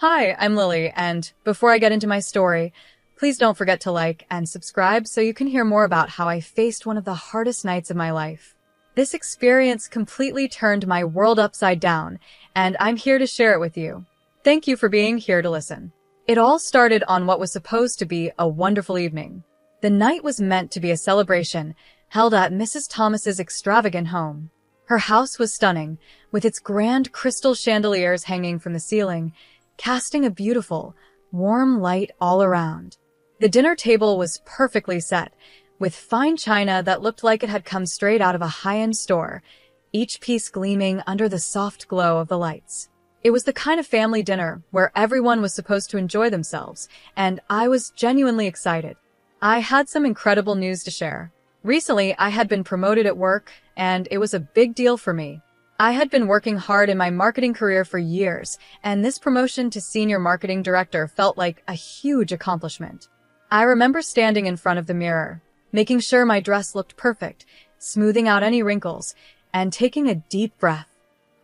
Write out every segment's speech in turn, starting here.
Hi, I'm Lily, and before I get into my story, please don't forget to like and subscribe so you can hear more about how I faced one of the hardest nights of my life. This experience completely turned my world upside down, and I'm here to share it with you. Thank you for being here to listen. It all started on what was supposed to be a wonderful evening. The night was meant to be a celebration held at Mrs. Thomas's extravagant home. Her house was stunning, with its grand crystal chandeliers hanging from the ceiling, casting a beautiful, warm light all around. The dinner table was perfectly set, with fine china that looked like it had come straight out of a high-end store, each piece gleaming under the soft glow of the lights. It was the kind of family dinner where everyone was supposed to enjoy themselves, and I was genuinely excited. I had some incredible news to share. Recently, I had been promoted at work, and it was a big deal for me. I had been working hard in my marketing career for years, and this promotion to senior marketing director felt like a huge accomplishment. I remember standing in front of the mirror, making sure my dress looked perfect, smoothing out any wrinkles, and taking a deep breath.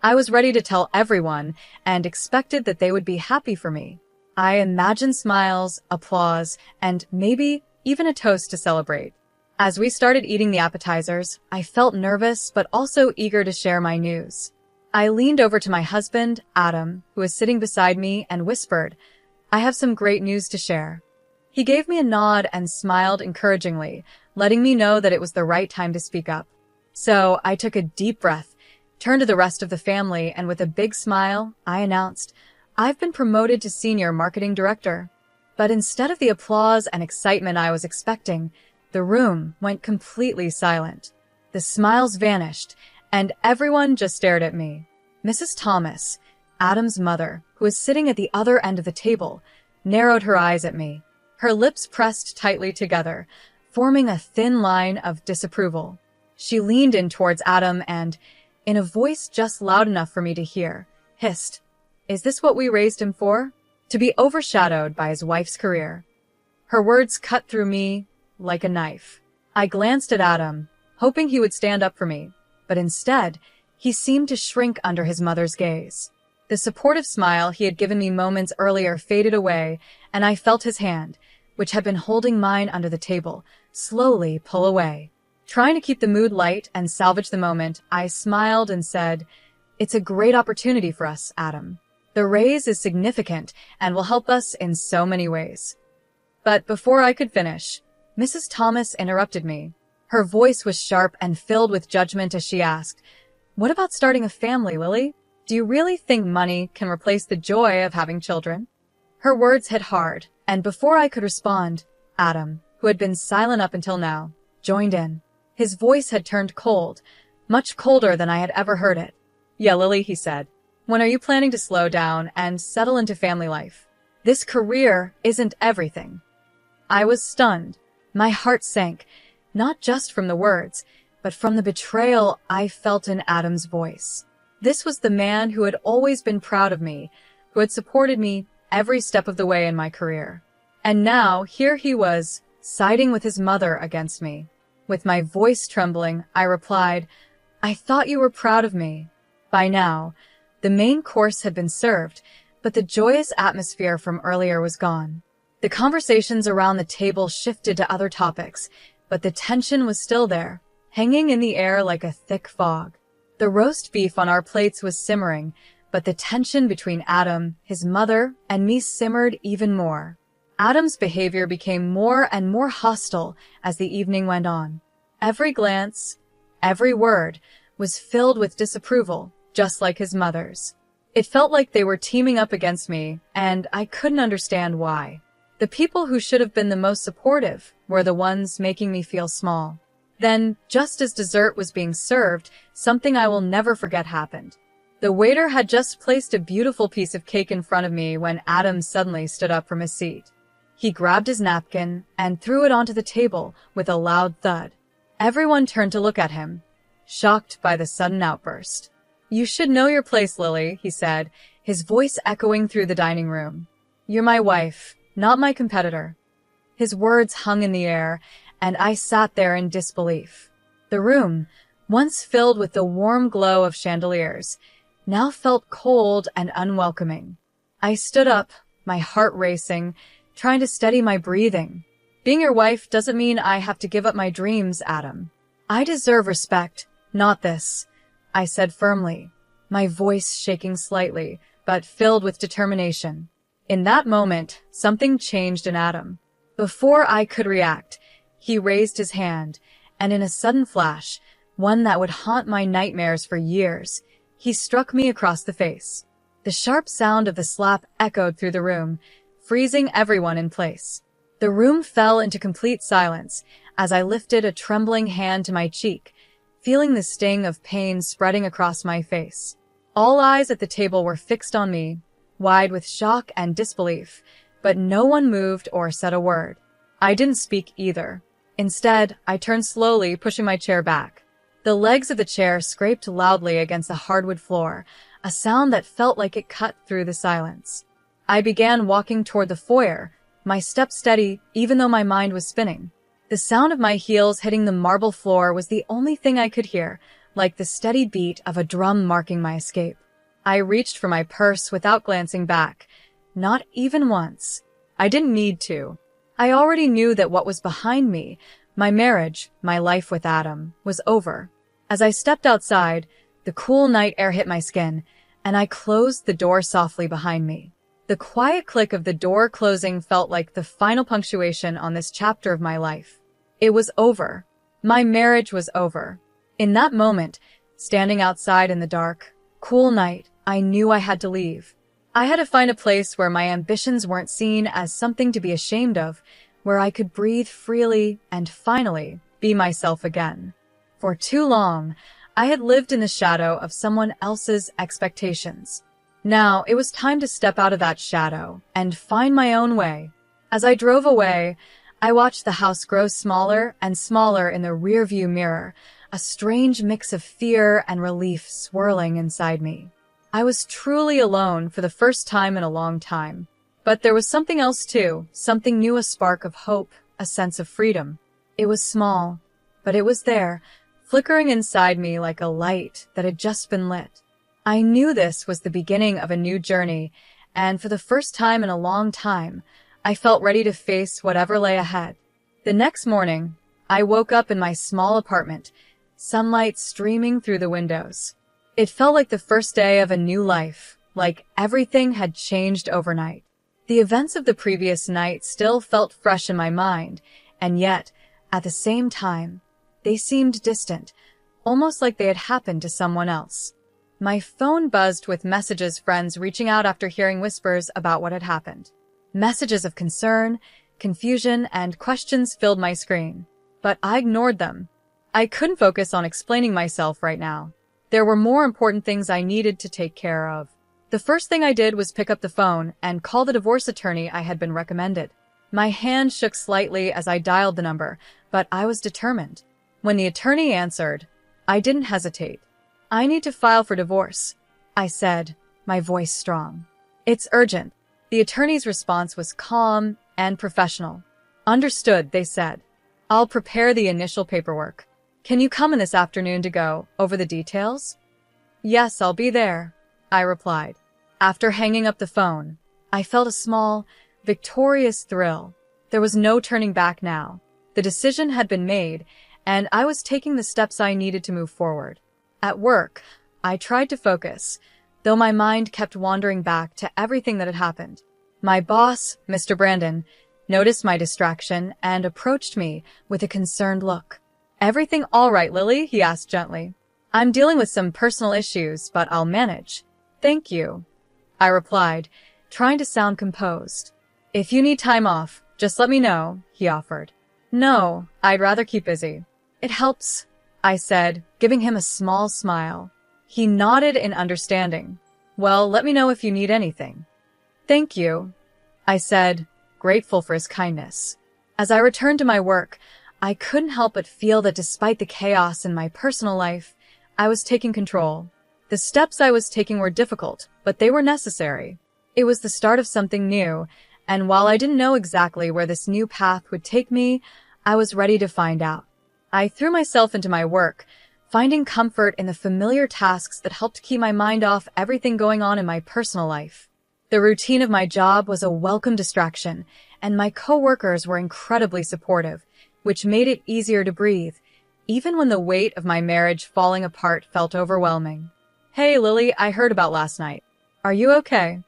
I was ready to tell everyone and expected that they would be happy for me. I imagined smiles, applause, and maybe even a toast to celebrate. As we started eating the appetizers, I felt nervous but also eager to share my news. I leaned over to my husband, Adam, who was sitting beside me, and whispered, "I have some great news to share." He gave me a nod and smiled encouragingly, letting me know that it was the right time to speak up. So I took a deep breath, turned to the rest of the family, and with a big smile, I announced, "I've been promoted to senior marketing director." But instead of the applause and excitement I was expecting, the room went completely silent. The smiles vanished, and everyone just stared at me. Mrs. Thomas, Adam's mother, who was sitting at the other end of the table, narrowed her eyes at me. Her lips pressed tightly together, forming a thin line of disapproval. She leaned in towards Adam and, in a voice just loud enough for me to hear, hissed, "Is this what we raised him for? To be overshadowed by his wife's career?" Her words cut through me like a knife. I glanced at Adam, hoping he would stand up for me, but instead, he seemed to shrink under his mother's gaze. The supportive smile he had given me moments earlier faded away, and I felt his hand, which had been holding mine under the table, slowly pull away. Trying to keep the mood light and salvage the moment, I smiled and said, "It's a great opportunity for us, Adam. The raise is significant and will help us in so many ways." But before I could finish, Mrs. Thomas interrupted me. Her voice was sharp and filled with judgment as she asked, "What about starting a family, Lily? Do you really think money can replace the joy of having children?" Her words hit hard, and before I could respond, Adam, who had been silent up until now, joined in. His voice had turned cold, much colder than I had ever heard it. "Yeah, Lily," he said. "When are you planning to slow down and settle into family life? This career isn't everything." I was stunned. My heart sank, not just from the words, but from the betrayal I felt in Adam's voice. This was the man who had always been proud of me, who had supported me every step of the way in my career. And now, here he was, siding with his mother against me. With my voice trembling, I replied, "I thought you were proud of me." By now, the main course had been served, but the joyous atmosphere from earlier was gone. The conversations around the table shifted to other topics, but the tension was still there, hanging in the air like a thick fog. The roast beef on our plates was simmering, but the tension between Adam, his mother, and me simmered even more. Adam's behavior became more and more hostile as the evening went on. Every glance, every word, was filled with disapproval, just like his mother's. It felt like they were teaming up against me, and I couldn't understand why. The people who should have been the most supportive were the ones making me feel small. Then, just as dessert was being served, something I will never forget happened. The waiter had just placed a beautiful piece of cake in front of me when Adam suddenly stood up from his seat. He grabbed his napkin and threw it onto the table with a loud thud. Everyone turned to look at him, shocked by the sudden outburst. "You should know your place, Lily," he said, his voice echoing through the dining room. "You're my wife, not my competitor." His words hung in the air, and I sat there in disbelief. The room, once filled with the warm glow of chandeliers, now felt cold and unwelcoming. I stood up, my heart racing, trying to steady my breathing. Being your wife doesn't mean I have to give up my dreams, Adam. I deserve respect, not this, I said firmly, my voice shaking slightly, but filled with determination. In that moment, something changed in Adam. Before I could react, he raised his hand, and in a sudden flash, one that would haunt my nightmares for years, he struck me across the face. The sharp sound of the slap echoed through the room, freezing everyone in place. The room fell into complete silence as I lifted a trembling hand to my cheek, feeling the sting of pain spreading across my face. All eyes at the table were fixed on me, wide with shock and disbelief, but no one moved or said a word. I didn't speak either. Instead, I turned slowly, pushing my chair back. The legs of the chair scraped loudly against the hardwood floor, a sound that felt like it cut through the silence. I began walking toward the foyer, my steps steady even though my mind was spinning. The sound of my heels hitting the marble floor was the only thing I could hear, like the steady beat of a drum marking my escape. I reached for my purse without glancing back, not even once. I didn't need to. I already knew that what was behind me, my marriage, my life with Adam, was over. As I stepped outside, the cool night air hit my skin, and I closed the door softly behind me. The quiet click of the door closing felt like the final punctuation on this chapter of my life. It was over. My marriage was over. In that moment, standing outside in the dark, cool night, I knew I had to leave. I had to find a place where my ambitions weren't seen as something to be ashamed of, where I could breathe freely and finally be myself again. For too long, I had lived in the shadow of someone else's expectations. Now, it was time to step out of that shadow and find my own way. As I drove away, I watched the house grow smaller and smaller in the rearview mirror, a strange mix of fear and relief swirling inside me. I was truly alone for the first time in a long time. But there was something else too, something new, a spark of hope, a sense of freedom. It was small, but it was there, flickering inside me like a light that had just been lit. I knew this was the beginning of a new journey, and for the first time in a long time, I felt ready to face whatever lay ahead. The next morning, I woke up in my small apartment, sunlight streaming through the windows. It felt like the first day of a new life, like everything had changed overnight. The events of the previous night still felt fresh in my mind, and yet, at the same time, they seemed distant, almost like they had happened to someone else. My phone buzzed with messages, friends reaching out after hearing whispers about what had happened. Messages of concern, confusion, and questions filled my screen, but I ignored them. I couldn't focus on explaining myself right now. There were more important things I needed to take care of. The first thing I did was pick up the phone and call the divorce attorney I had been recommended. My hand shook slightly as I dialed the number, but I was determined. When the attorney answered, I didn't hesitate. I need to file for divorce, I said, my voice strong. It's urgent. The attorney's response was calm and professional. Understood, they said. I'll prepare the initial paperwork. Can you come in this afternoon to go over the details? Yes, I'll be there, I replied. After hanging up the phone, I felt a small, victorious thrill. There was no turning back now. The decision had been made, and I was taking the steps I needed to move forward. At work, I tried to focus, though my mind kept wandering back to everything that had happened. My boss, Mr. Brandon, noticed my distraction and approached me with a concerned look. Everything all right, Lily? He asked gently. I'm dealing with some personal issues, but I'll manage. Thank you, I replied, trying to sound composed. If you need time off, just let me know, he offered. No, I'd rather keep busy. It helps, I said, giving him a small smile. He nodded in understanding. Well, let me know if you need anything. Thank you, I said, grateful for his kindness. As I returned to my work, I couldn't help but feel that despite the chaos in my personal life, I was taking control. The steps I was taking were difficult, but they were necessary. It was the start of something new, and while I didn't know exactly where this new path would take me, I was ready to find out. I threw myself into my work, finding comfort in the familiar tasks that helped keep my mind off everything going on in my personal life. The routine of my job was a welcome distraction, and my coworkers were incredibly supportive, which made it easier to breathe, even when the weight of my marriage falling apart felt overwhelming. "Hey, Lily, I heard about last night. Are you okay?"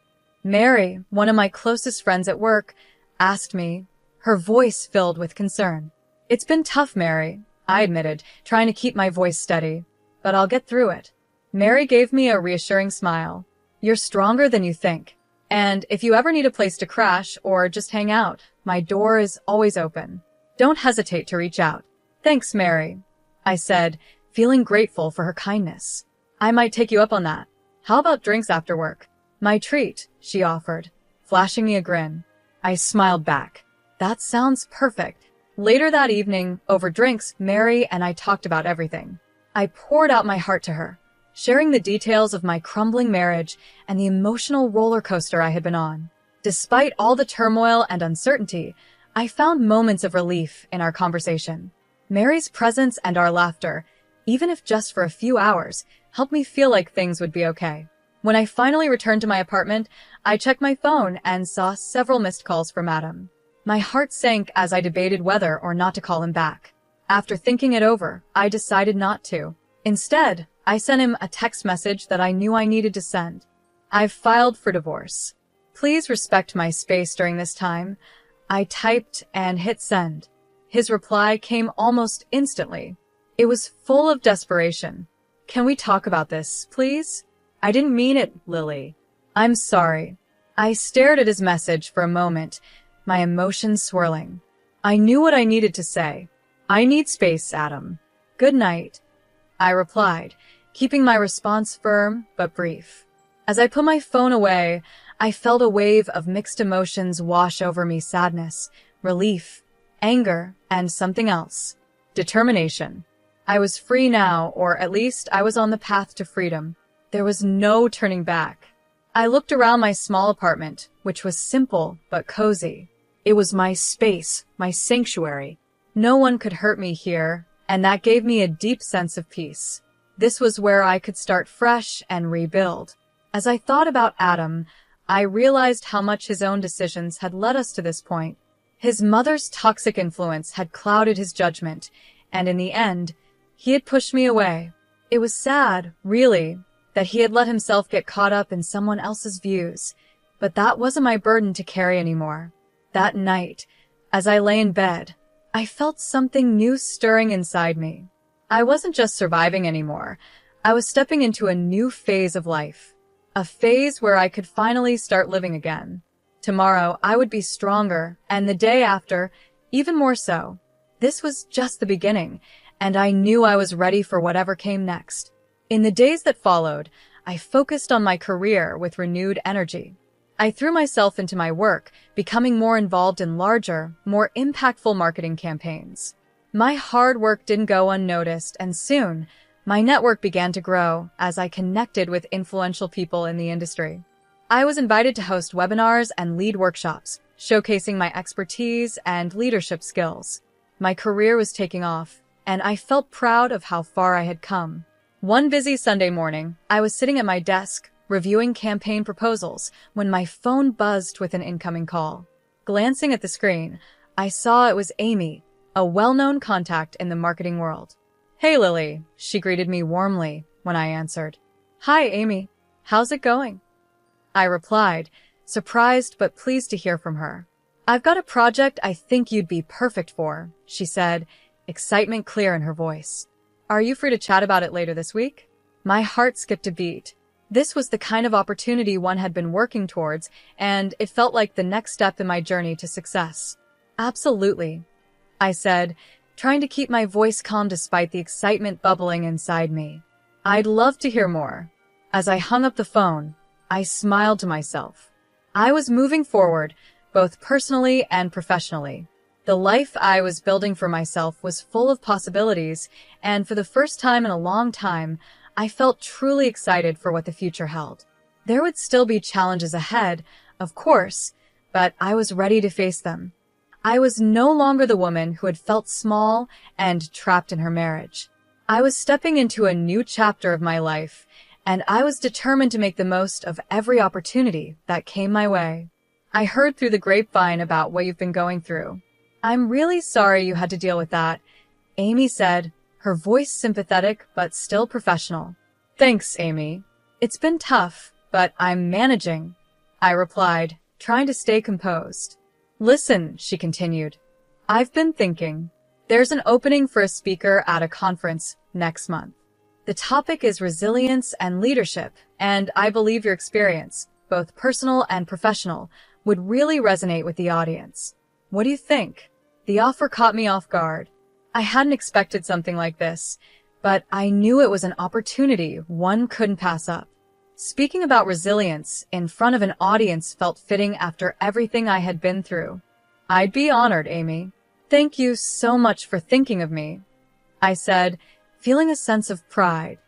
Mary, one of my closest friends at work, asked me, her voice filled with concern. "It's been tough, Mary," I admitted, trying to keep my voice steady. "But I'll get through it." Mary gave me a reassuring smile. "You're stronger than you think. And if you ever need a place to crash or just hang out, my door is always open. Don't hesitate to reach out." "Thanks, Mary," I said, feeling grateful for her kindness. "I might take you up on that. How about drinks after work?" "My treat," she offered, flashing me a grin. I smiled back. "That sounds perfect." Later that evening, over drinks, Mary and I talked about everything. I poured out my heart to her, sharing the details of my crumbling marriage and the emotional roller coaster I had been on. Despite all the turmoil and uncertainty, I found moments of relief in our conversation. Mary's presence and our laughter, even if just for a few hours, helped me feel like things would be okay. When I finally returned to my apartment, I checked my phone and saw several missed calls from Adam. My heart sank as I debated whether or not to call him back. After thinking it over, I decided not to. Instead, I sent him a text message that I knew I needed to send. "I've filed for divorce. Please respect my space during this time." I typed and hit send. His reply came almost instantly. It was full of desperation. "Can we talk about this, please?" "I didn't mean it, Lily. I'm sorry." I stared at his message for a moment, my emotions swirling. I knew what I needed to say. "I need space, Adam. Good night," I replied, keeping my response firm but brief. As I put my phone away, I felt a wave of mixed emotions wash over me: sadness, relief, anger, and something else. Determination. I was free now, or at least I was on the path to freedom. There was no turning back. I looked around my small apartment, which was simple but cozy. It was my space, my sanctuary. No one could hurt me here, and that gave me a deep sense of peace. This was where I could start fresh and rebuild. As I thought about Adam, I realized how much his own decisions had led us to this point. His mother's toxic influence had clouded his judgment, and in the end, he had pushed me away. It was sad, really, that he had let himself get caught up in someone else's views, but that wasn't my burden to carry anymore. That night, as I lay in bed, I felt something new stirring inside me. I wasn't just surviving anymore. I was stepping into a new phase of life. A phase where I could finally start living again. Tomorrow, I would be stronger, and the day after, even more so. This was just the beginning, and I knew I was ready for whatever came next. In the days that followed, I focused on my career with renewed energy. I threw myself into my work, becoming more involved in larger, more impactful marketing campaigns. My hard work didn't go unnoticed, and soon, my network began to grow as I connected with influential people in the industry. I was invited to host webinars and lead workshops, showcasing my expertise and leadership skills. My career was taking off, and I felt proud of how far I had come. One busy Sunday morning, I was sitting at my desk, reviewing campaign proposals, when my phone buzzed with an incoming call. Glancing at the screen, I saw it was Amy, a well-known contact in the marketing world. "Hey, Lily," she greeted me warmly when I answered. "Hi, Amy. How's it going?" I replied, surprised but pleased to hear from her. "I've got a project I think you'd be perfect for," she said, excitement clear in her voice. "Are you free to chat about it later this week?" My heart skipped a beat. This was the kind of opportunity one had been working towards, and it felt like the next step in my journey to success. "Absolutely," I said, trying to keep my voice calm despite the excitement bubbling inside me. "I'd love to hear more." As I hung up the phone, I smiled to myself. I was moving forward, both personally and professionally. The life I was building for myself was full of possibilities, and for the first time in a long time, I felt truly excited for what the future held. There would still be challenges ahead, of course, but I was ready to face them. I was no longer the woman who had felt small and trapped in her marriage. I was stepping into a new chapter of my life, and I was determined to make the most of every opportunity that came my way. I heard through the grapevine about what you've been going through. I'm really sorry you had to deal with that, Amy said, her voice sympathetic but still professional. Thanks, Amy. It's been tough, but I'm managing, I replied, trying to stay composed. Listen, she continued. I've been thinking. There's an opening for a speaker at a conference next month. The topic is resilience and leadership, and I believe your experience, both personal and professional, would really resonate with the audience. What do you think? The offer caught me off guard. I hadn't expected something like this, but I knew it was an opportunity one couldn't pass up. Speaking about resilience in front of an audience felt fitting after everything I had been through. I'd be honored, Amy. Thank you so much for thinking of me, I said, feeling a sense of pride.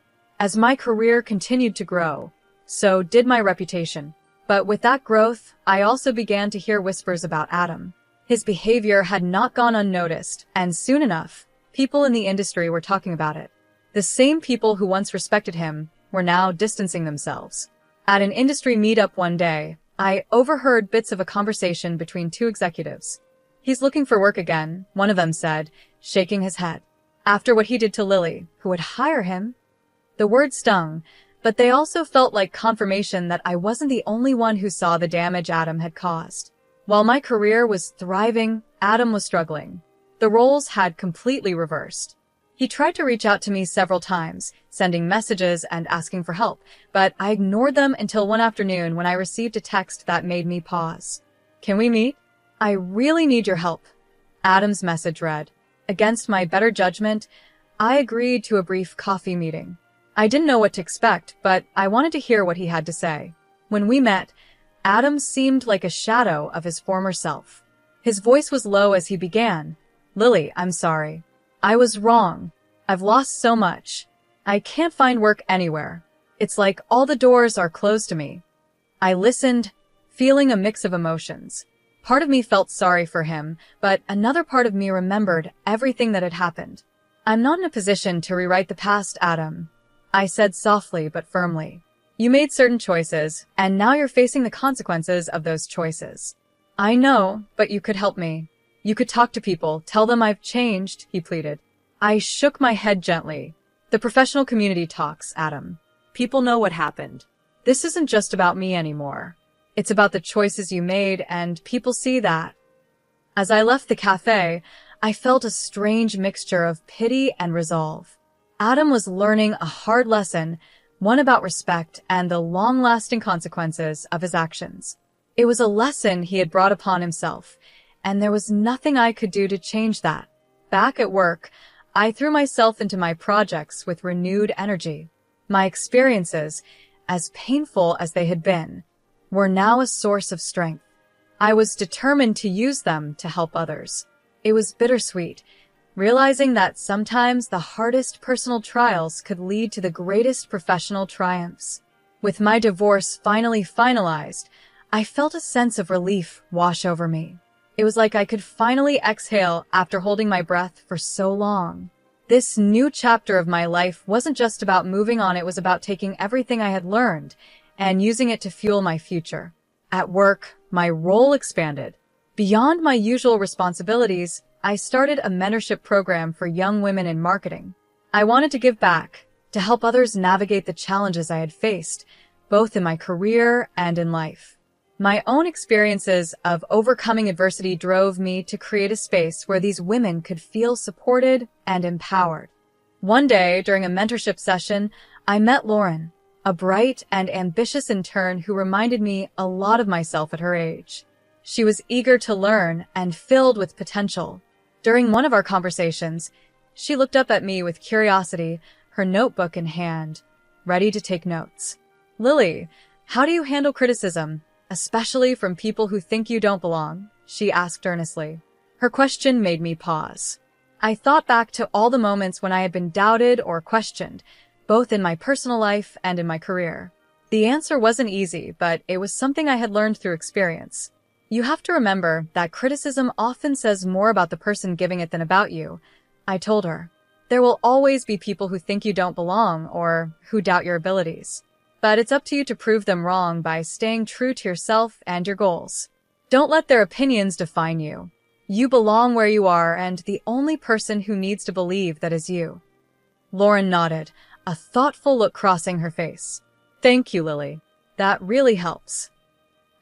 As my career continued to grow, so did my reputation. But with that growth, I also began to hear whispers about Adam. His behavior had not gone unnoticed, and soon enough, people in the industry were talking about it. The same people who once respected him were now distancing themselves. At an industry meetup one day, I overheard bits of a conversation between two executives. He's looking for work again, one of them said, shaking his head. After what he did to Lily, who would hire him? The word stung, but they also felt like confirmation that I wasn't the only one who saw the damage Adam had caused. While my career was thriving, Adam was struggling. The roles had completely reversed. He tried to reach out to me several times, sending messages and asking for help, but I ignored them until one afternoon when I received a text that made me pause. Can we meet? I really need your help, Adam's message read. Against my better judgment, I agreed to a brief coffee meeting. I didn't know what to expect, but I wanted to hear what he had to say. When we met, Adam seemed like a shadow of his former self. His voice was low as he began. Lily, I'm sorry. I was wrong. I've lost so much. I can't find work anywhere. It's like all the doors are closed to me. I listened, feeling a mix of emotions. Part of me felt sorry for him, but another part of me remembered everything that had happened. I'm not in a position to rewrite the past, Adam, I said softly but firmly. You made certain choices, and now you're facing the consequences of those choices. I know, but you could help me. You could talk to people, tell them I've changed, he pleaded. I shook my head gently. The professional community talks, Adam. People know what happened. This isn't just about me anymore. It's about the choices you made, and people see that. As I left the cafe, I felt a strange mixture of pity and resolve. Adam was learning a hard lesson, one about respect and the long-lasting consequences of his actions. It was a lesson he had brought upon himself, and there was nothing I could do to change that. Back at work, I threw myself into my projects with renewed energy. My experiences, as painful as they had been, were now a source of strength. I was determined to use them to help others. It was bittersweet, realizing that sometimes the hardest personal trials could lead to the greatest professional triumphs. With my divorce finally finalized, I felt a sense of relief wash over me. It was like I could finally exhale after holding my breath for so long. This new chapter of my life wasn't just about moving on, it was about taking everything I had learned and using it to fuel my future. At work, my role expanded. Beyond my usual responsibilities, I started a mentorship program for young women in marketing. I wanted to give back, to help others navigate the challenges I had faced, both in my career and in life. My own experiences of overcoming adversity drove me to create a space where these women could feel supported and empowered. One day, during a mentorship session, I met Lauren, a bright and ambitious intern who reminded me a lot of myself at her age. She was eager to learn and filled with potential. During one of our conversations, she looked up at me with curiosity, her notebook in hand, ready to take notes. Lily, how do you handle criticism, especially from people who think you don't belong? She asked earnestly. Her question made me pause. I thought back to all the moments when I had been doubted or questioned, both in my personal life and in my career. The answer wasn't easy, but it was something I had learned through experience. You have to remember that criticism often says more about the person giving it than about you, I told her. There will always be people who think you don't belong or who doubt your abilities. But it's up to you to prove them wrong by staying true to yourself and your goals. Don't let their opinions define you. You belong where you are, and the only person who needs to believe that is you. Lauren nodded, a thoughtful look crossing her face. Thank you, Lily. That really helps.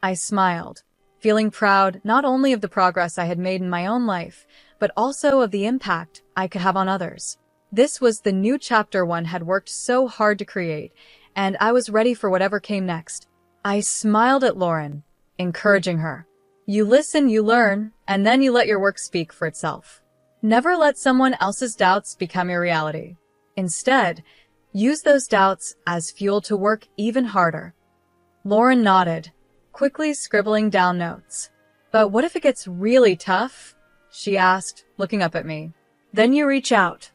I smiled, feeling proud not only of the progress I had made in my own life, but also of the impact I could have on others. This was the new chapter one had worked so hard to create, and I was ready for whatever came next. I smiled at Lauren, encouraging her. You listen, you learn, and then you let your work speak for itself. Never let someone else's doubts become your reality. Instead, use those doubts as fuel to work even harder. Lauren nodded, quickly scribbling down notes. But what if it gets really tough? She asked, looking up at me. Then you reach out,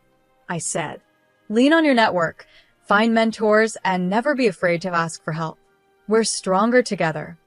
I said. Lean on your network, find mentors, and never be afraid to ask for help. We're stronger together.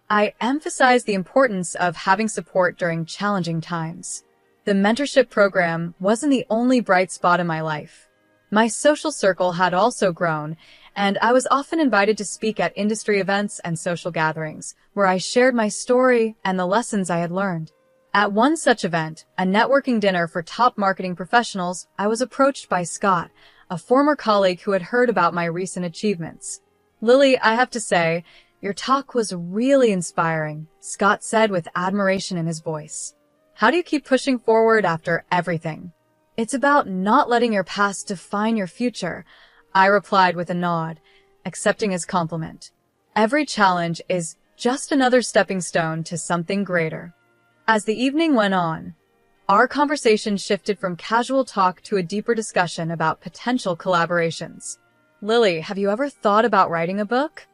I emphasized the importance of having support during challenging times. The mentorship program wasn't the only bright spot in my life. My social circle had also grown, and I was often invited to speak at industry events and social gatherings, where I shared my story and the lessons I had learned. At one such event, a networking dinner for top marketing professionals, I was approached by Scott, a former colleague who had heard about my recent achievements. Lily, I have to say, your talk was really inspiring, Scott said with admiration in his voice. How do you keep pushing forward after everything? It's about not letting your past define your future, I replied with a nod, accepting his compliment. Every challenge is just another stepping stone to something greater. As the evening went on, our conversation shifted from casual talk to a deeper discussion about potential collaborations. Lily, have you ever thought about writing a book?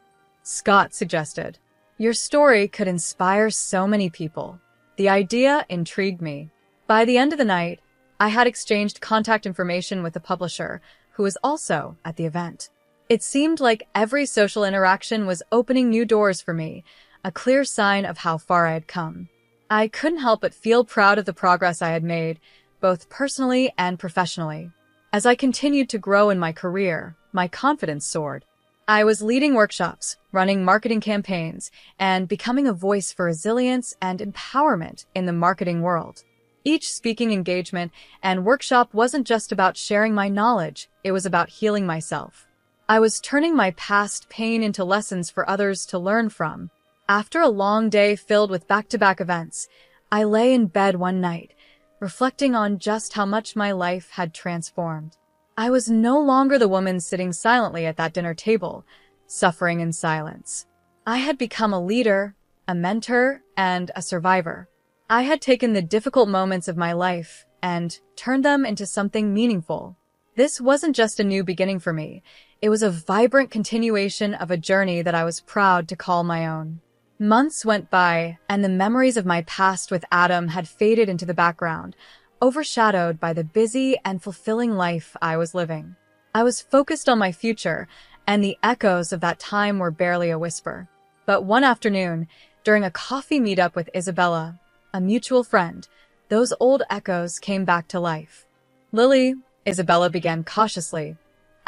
Scott suggested. Your story could inspire so many people. The idea intrigued me. By the end of the night, I had exchanged contact information with the publisher, who was also at the event. It seemed like every social interaction was opening new doors for me, a clear sign of how far I had come. I couldn't help but feel proud of the progress I had made, both personally and professionally. As I continued to grow in my career, my confidence soared. I was leading workshops, running marketing campaigns, and becoming a voice for resilience and empowerment in the marketing world. Each speaking engagement and workshop wasn't just about sharing my knowledge, it was about healing myself. I was turning my past pain into lessons for others to learn from. After a long day filled with back-to-back events, I lay in bed one night, reflecting on just how much my life had transformed. I was no longer the woman sitting silently at that dinner table, suffering in silence. I had become a leader, a mentor, and a survivor. I had taken the difficult moments of my life and turned them into something meaningful. This wasn't just a new beginning for me. It was a vibrant continuation of a journey that I was proud to call my own. Months went by, and the memories of my past with Adam had faded into the background, overshadowed by the busy and fulfilling life I was living. I was focused on my future, and the echoes of that time were barely a whisper. But one afternoon, during a coffee meetup with Isabella, a mutual friend, those old echoes came back to life. Lily, Isabella began cautiously,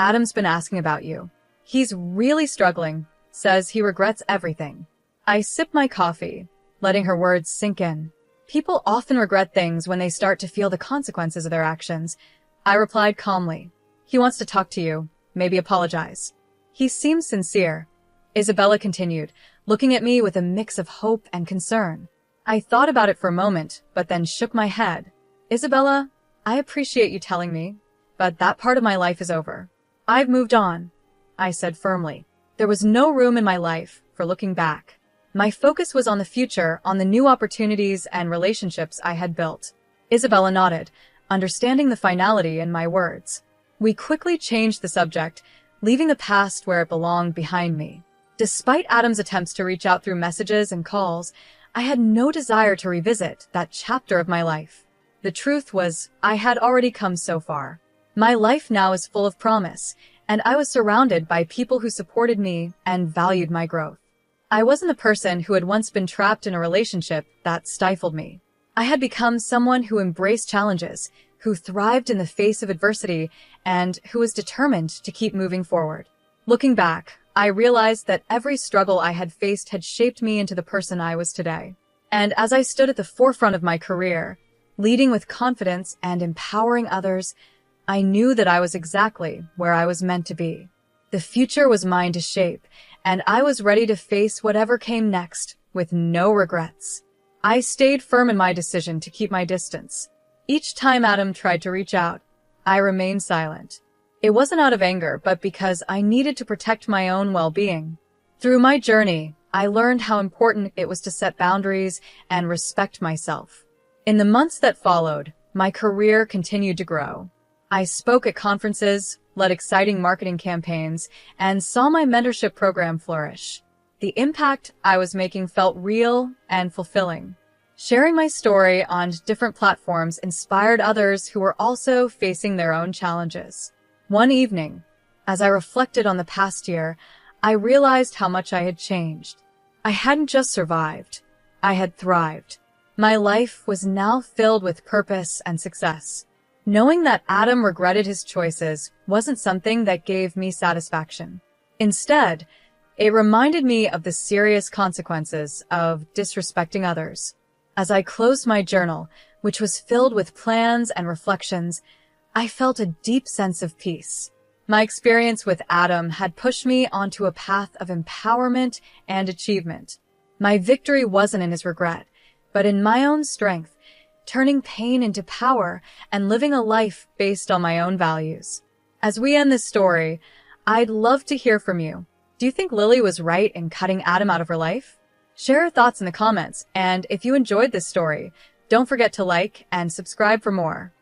Adam's been asking about you. He's really struggling, says he regrets everything. I sipped my coffee, letting her words sink in. People often regret things when they start to feel the consequences of their actions. I replied calmly. He wants to talk to you, maybe apologize. He seems sincere. Isabella continued, looking at me with a mix of hope and concern. I thought about it for a moment, but then shook my head. Isabella, I appreciate you telling me, but that part of my life is over. I've moved on, I said firmly. There was no room in my life for looking back. My focus was on the future, on the new opportunities and relationships I had built. Isabella nodded, understanding the finality in my words. We quickly changed the subject, leaving the past where it belonged behind me. Despite Adam's attempts to reach out through messages and calls, I had no desire to revisit that chapter of my life. The truth was, I had already come so far. My life now is full of promise, and I was surrounded by people who supported me and valued my growth. I wasn't the person who had once been trapped in a relationship that stifled me. I had become someone who embraced challenges, who thrived in the face of adversity and who was determined to keep moving forward. Looking back, I realized that every struggle I had faced had shaped me into the person I was today. And as I stood at the forefront of my career, leading with confidence and empowering others, I knew that I was exactly where I was meant to be. The future was mine to shape, and I was ready to face whatever came next with no regrets. I stayed firm in my decision to keep my distance. Each time Adam tried to reach out, I remained silent. It wasn't out of anger, but because I needed to protect my own well-being. Through my journey, I learned how important it was to set boundaries and respect myself. In the months that followed, my career continued to grow. I spoke at conferences, led exciting marketing campaigns, and saw my mentorship program flourish. The impact I was making felt real and fulfilling. Sharing my story on different platforms inspired others who were also facing their own challenges. One evening, as I reflected on the past year, I realized how much I had changed. I hadn't just survived, I had thrived. My life was now filled with purpose and success. Knowing that Adam regretted his choices wasn't something that gave me satisfaction. Instead, it reminded me of the serious consequences of disrespecting others. As I closed my journal, which was filled with plans and reflections, I felt a deep sense of peace. My experience with Adam had pushed me onto a path of empowerment and achievement. My victory wasn't in his regret, but in my own strength, turning pain into power and living a life based on my own values. As we end this story, I'd love to hear from you. Do you think Lily was right in cutting Adam out of her life? Share your thoughts in the comments, and if you enjoyed this story, don't forget to like and subscribe for more.